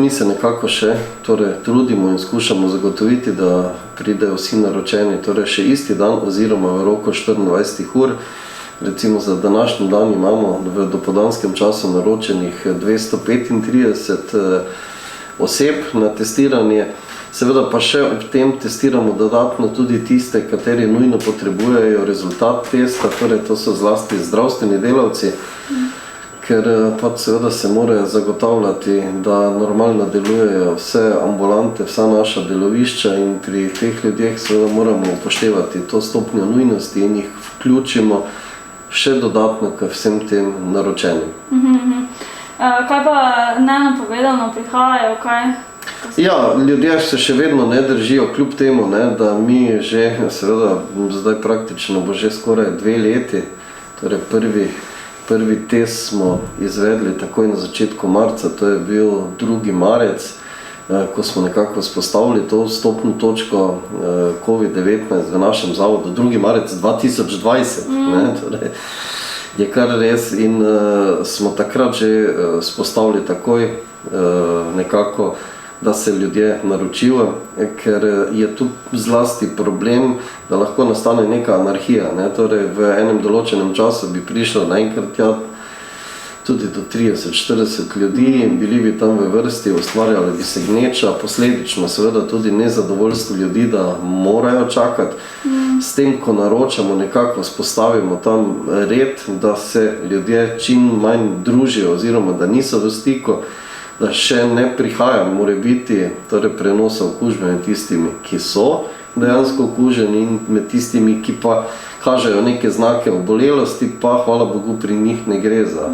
mi se nekako še trudimo in skušamo zagotoviti, da pridejo vsi naročeni, še isti dan oziroma v roku 24 ur. Recimo za današnji dan imamo v dopoldanskem času naročenih 235 oseb na testiranje. Seveda pa še ob tem testiramo dodatno tudi tiste, kateri nujno potrebujejo rezultat testa, to so zlasti zdravstveni delavci, ker pač seveda se morajo zagotavljati, da normalno delujejo vse ambulante, vsa naša delovišča in pri teh ljudeh seveda moramo upoštevati to stopnjo nujnosti in jih vključimo še dodatno k vsem tem naročenim. Kaj pa nenapovedano prihajajo, kaj? Ja, ljudje se še vedno ne držijo, kljub temu, da mi že, seveda, zdaj praktično bo že skoraj 2 leti, prvi test smo izvedli takoj na začetku marca, to je bil 2. marec, ko smo nekako vzpostavili to vstopno točko COVID-19 v našem zavodu, 2. marec 2020, je kar res in smo takrat že vzpostavili takoj nekako, da se ljudje naročijo, ker je tu zlasti problem, da lahko nastane neka anarhija. V enem določenem času bi prišlo naenkrat tja tudi do 30-40 ljudi in bili bi tam v vrsti, ustvarjali bi se gneča, posledično seveda tudi nezadovoljstvo ljudi, da morajo čakati. S tem, ko naročamo, nekako spostavimo tam red, da se ljudje čim manj družijo oziroma da niso v stiku, da še ne prihaja, mora biti prenosa okužbe med tistimi, ki so dejansko okuženi in med tistimi, ki pa kažejo neke znake obolelosti, pa hvala Bogu pri njih ne gre za